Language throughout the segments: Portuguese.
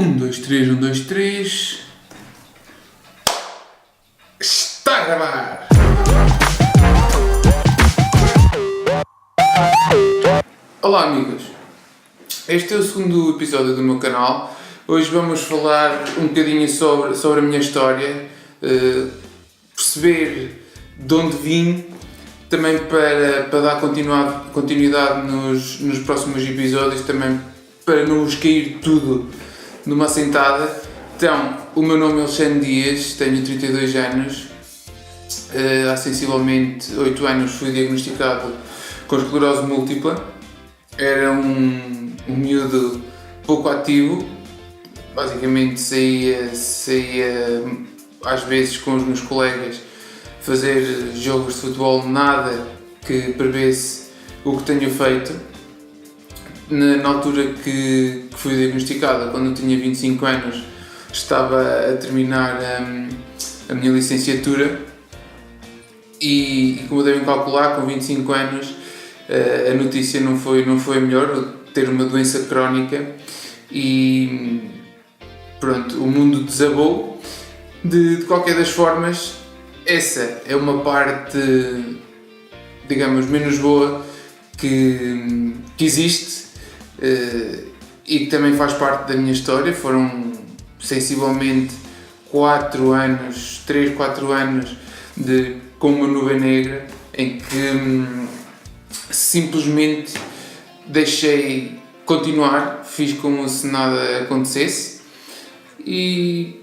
dois, três, dois, três. Está a gravar! Olá amigos, este é o segundo episódio do meu canal. Hoje vamos falar um bocadinho sobre a minha história, perceber de onde vim, também para dar continuidade nos próximos episódios, também para não vos cair tudo numa assentada. Então, o meu nome é Alexandre Dias, tenho 32 anos, há sensivelmente 8 anos fui diagnosticado com esclerose múltipla. Era um miúdo pouco ativo, basicamente saía às vezes com os meus colegas fazer jogos de futebol, nada que prevesse o que tenho feito. Na altura que fui diagnosticada, quando eu tinha 25 anos, estava a terminar a minha licenciatura e como devem calcular, com 25 anos a notícia não foi a melhor, ter uma doença crónica, e pronto, o mundo desabou. De qualquer das formas, essa é uma parte, digamos, menos boa que existe e que também faz parte da minha história. Foram sensivelmente 3, 4 anos com uma nuvem negra em que simplesmente deixei continuar, fiz como se nada acontecesse, e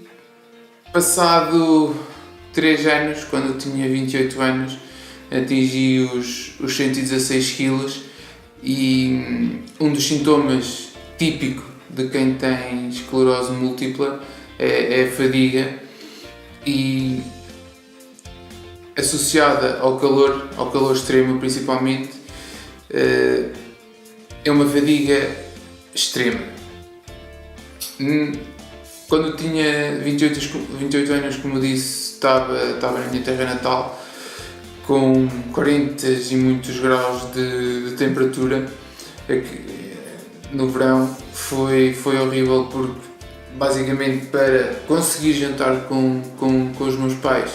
passado 3 anos, quando eu tinha 28 anos, atingi os 116 kg, e um dos sintomas típico de quem tem esclerose múltipla é a fadiga, e associada ao calor extremo principalmente, é uma fadiga extrema. Quando eu tinha 28 anos, como disse, estava na minha terra natal, com 40 e muitos graus de temperatura. No verão foi horrível, porque basicamente para conseguir jantar com os meus pais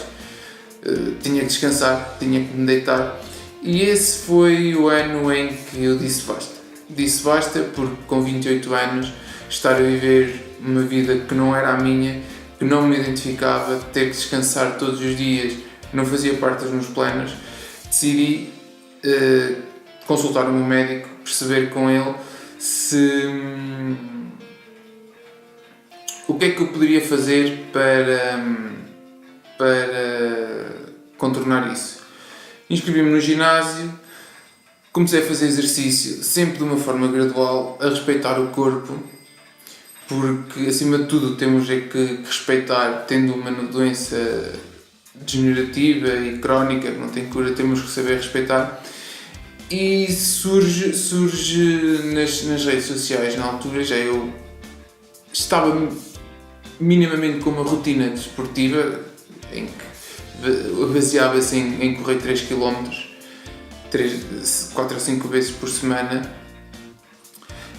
tinha que descansar, tinha que me deitar. E esse foi o ano em que eu disse basta. Disse basta porque com 28 anos, estar a viver uma vida que não era a minha, que não me identificava, ter que descansar todos os dias, não fazia parte dos meus planos. Decidi consultar o meu médico, perceber com ele o que é que eu poderia fazer para contornar isso. Inscrevi-me no ginásio, comecei a fazer exercício, sempre de uma forma gradual, a respeitar o corpo, porque acima de tudo temos que respeitar, tendo uma doença degenerativa e crónica que não tem cura, temos que saber respeitar. E surge nas redes sociais, na altura já eu estava minimamente com uma rotina desportiva, em que baseava-se em correr 3 km 4 ou 5 vezes por semana,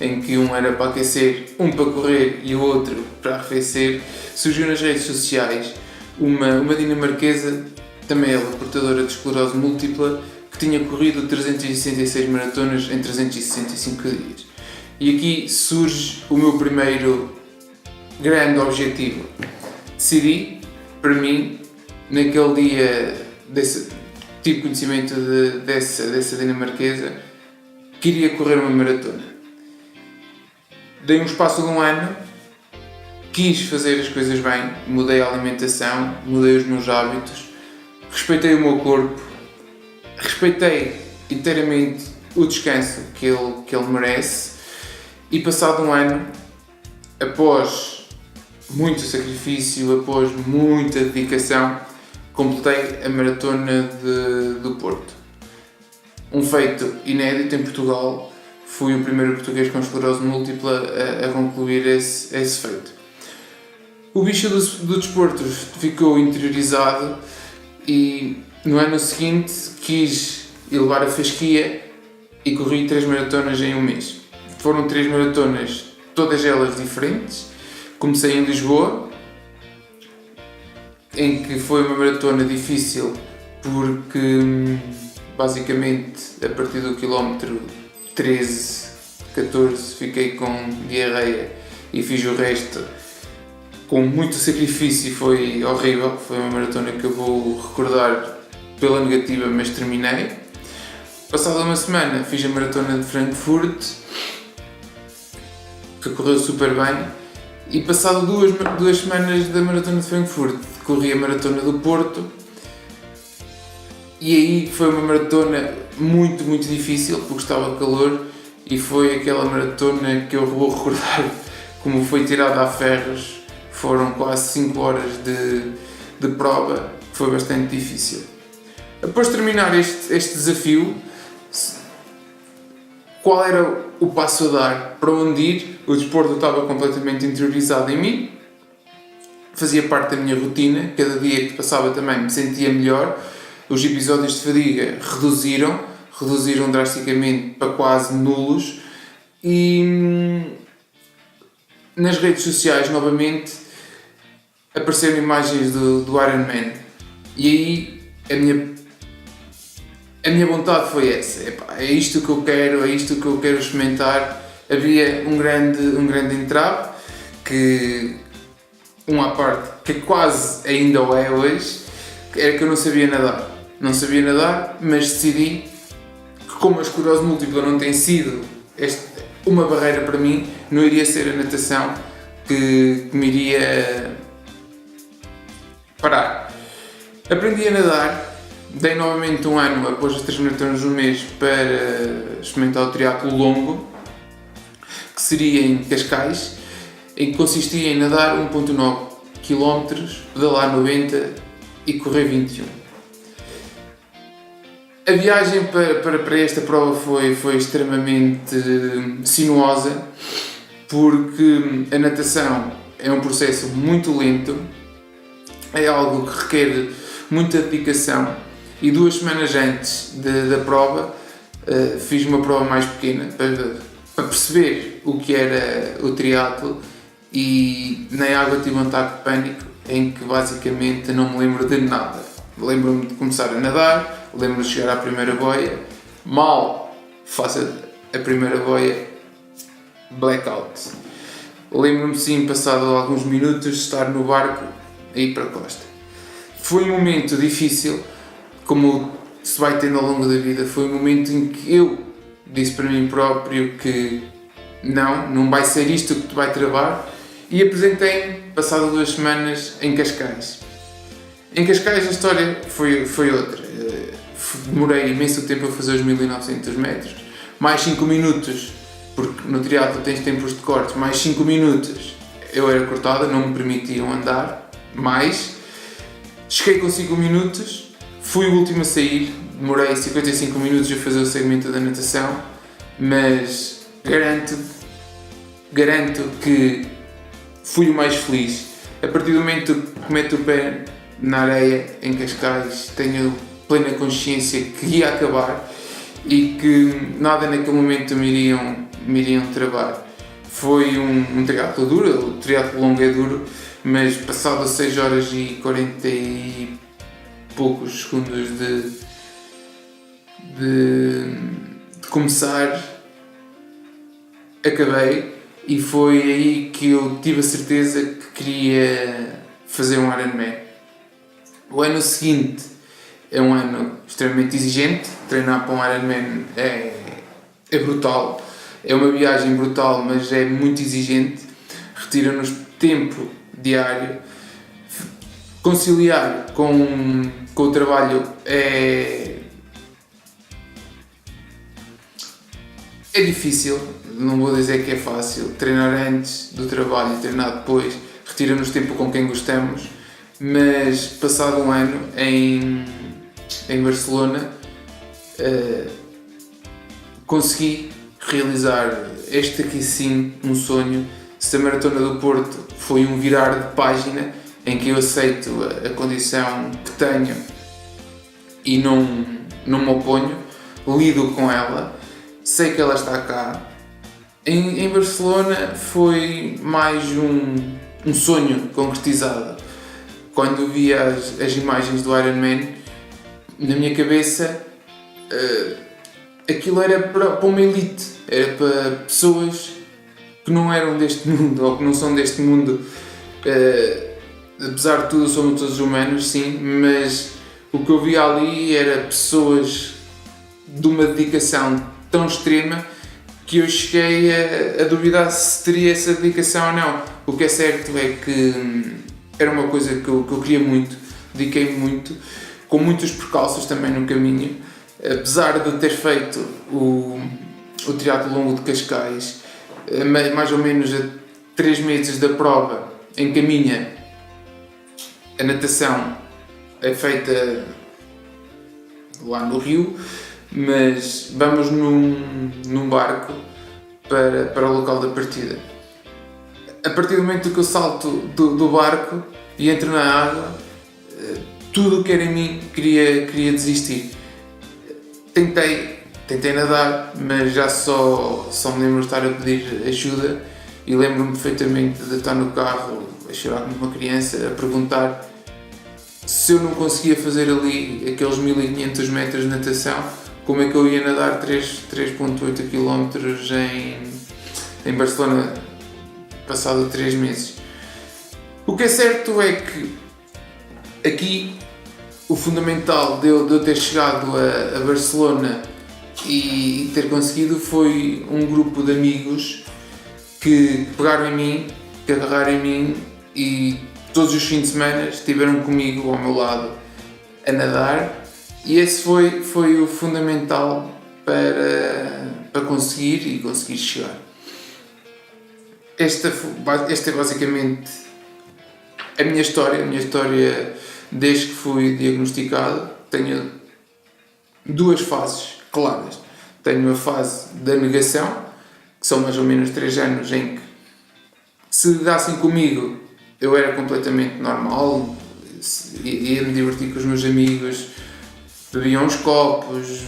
em que um era para aquecer, um para correr e o outro para arrefecer. Surgiu nas redes sociais uma dinamarquesa, também ela portadora de esclerose múltipla, que tinha corrido 366 maratonas em 365 dias. E aqui surge o meu primeiro grande objetivo. Decidi, para mim, naquele dia, tive conhecimento dessa dinamarquesa, queria correr uma maratona. Dei um espaço de um ano, quis fazer as coisas bem, mudei a alimentação, mudei os meus hábitos, respeitei o meu corpo, respeitei inteiramente o descanso que ele merece, e passado um ano, após muito sacrifício, após muita dedicação, completei a maratona do Porto. Um feito inédito em Portugal, fui o primeiro português com esclerose múltipla a concluir esse feito. O bicho do desporto ficou interiorizado, e no ano seguinte quis elevar a fasquia e corri 3 maratonas em um mês. Foram 3 maratonas, todas elas diferentes, Comecei em Lisboa, em que foi uma maratona difícil porque basicamente a partir do quilómetro 13, 14 fiquei com diarreia e fiz o resto com muito sacrifício e foi horrível. Foi uma maratona que eu vou recordar pela negativa, mas terminei. Passada uma semana fiz a maratona de Frankfurt, que correu super bem, e passado duas semanas da maratona de Frankfurt corri a maratona do Porto, e aí foi uma maratona muito difícil porque estava calor, e foi aquela maratona que eu vou recordar como foi tirada a ferros. Foram quase 5 horas de prova, foi bastante difícil. Após terminar este desafio, qual era o passo a dar? Para onde ir? O desporto estava completamente interiorizado em mim, fazia parte da minha rotina, cada dia que passava também me sentia melhor, os episódios de fadiga reduziram drasticamente para quase nulos, e nas redes sociais novamente apareceram imagens do Ironman, e aí a minha vontade foi essa: é isto que eu quero, é isto que eu quero experimentar. Havia um grande entrave, que à parte, que quase ainda o é hoje, era que eu não sabia nadar, mas decidi que, como a esclerose múltipla não tem sido uma barreira para mim, não iria ser a natação que me iria parar. Aprendi a nadar, dei novamente um ano após as 3 maratonas no mês para experimentar o triatlo longo, que seria em Cascais, em que consistia em nadar 1.9 km, pedalar 90 e correr 21. A viagem para esta prova foi extremamente sinuosa, porque a natação é um processo muito lento, é algo que requer muita dedicação, e 2 semanas antes da prova fiz uma prova mais pequena para perceber o que era o triatlo, e na água tive um ataque de pânico em que basicamente não me lembro de nada. Lembro-me de começar a nadar, lembro-me de chegar à primeira boia, mal faço a primeira boia, blackout. Lembro-me sim, passado alguns minutos, de estar no barco a ir para a costa. Foi um momento difícil, como se vai tendo ao longo da vida. Foi um momento em que eu disse para mim próprio que não vai ser isto que te vai travar, e apresentei-me, passado 2 semanas, em Cascais. Em Cascais a história foi outra. Demorei imenso tempo a fazer os 1900 metros, mais 5 minutos, porque no triatlo tens tempos de corte, mais 5 minutos eu era cortada, não me permitiam andar mais. Cheguei com 5 minutos, fui o último a sair, demorei 55 minutos a fazer o segmento da natação, mas garanto que fui o mais feliz. A partir do momento que meto o pé na areia em Cascais, tenho plena consciência que ia acabar e que nada naquele momento me iriam travar. Foi um triatlo duro, o triatlo longo é duro, mas passado 6 horas e 40 e poucos segundos de começar, acabei, e foi aí que eu tive a certeza que queria fazer um Ironman. O ano seguinte é um ano extremamente exigente. Treinar para um Ironman é brutal, é uma viagem brutal, mas é muito exigente, retira-nos tempo diário. Conciliar com o trabalho é difícil, não vou dizer que é fácil. Treinar antes do trabalho e treinar depois retira-nos tempo com quem gostamos, mas passado um ano em Barcelona consegui realizar este aqui sim um sonho. Se a Maratona do Porto foi um virar de página em que eu aceito a condição que tenho e não me oponho, lido com ela, sei que ela está cá. Em Barcelona foi mais um sonho concretizado. Quando vi as imagens do Iron Man, na minha cabeça, aquilo era para uma elite, era para pessoas que não eram deste mundo, ou que não são deste mundo. Apesar de tudo, somos todos humanos, sim, mas o que eu vi ali era pessoas de uma dedicação tão extrema que eu cheguei a duvidar se teria essa dedicação ou não. O que é certo é que era uma coisa que eu queria muito, dediquei-me muito, com muitos percalços também no caminho. Apesar de ter feito o triatlo longo de Cascais, mais ou menos a 3 meses da prova em caminha, a natação é feita lá no rio, mas vamos num barco para o local da partida. A partir do momento que eu salto do barco e entro na água, tudo o que era em mim queria desistir. Tentei nadar, mas já só me lembro de estar a pedir ajuda e lembro-me perfeitamente de estar no carro a chorar como uma criança, a perguntar se eu não conseguia fazer ali aqueles 1500 metros de natação, como é que eu ia nadar 3,8 km em Barcelona passado 3 meses. O que é certo é que aqui o fundamental de eu ter chegado a Barcelona e ter conseguido foi um grupo de amigos que pegaram em mim, que agarraram em mim e todos os fins de semana estiveram comigo ao meu lado a nadar, e esse foi o fundamental para conseguir chegar. Esta é basicamente a minha história desde que fui diagnosticado. Tenho 2 fases claras. Tenho a fase da negação, que são mais ou menos 3 anos em que, se dassem comigo, eu era completamente normal, ia me divertir com os meus amigos, bebia uns copos,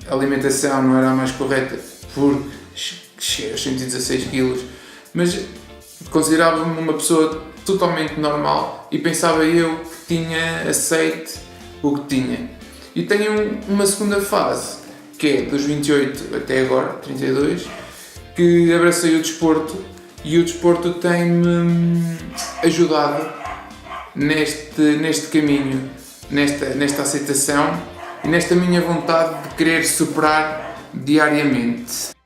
a alimentação não era a mais correta porque cheguei aos 116 kg, mas considerava-me uma pessoa totalmente normal e pensava eu que tinha aceite o que tinha. E tenho uma segunda fase, que é dos 28 até agora, 32, que abracei o desporto, e o desporto tem-me ajudado neste caminho, nesta aceitação e nesta minha vontade de querer superar diariamente.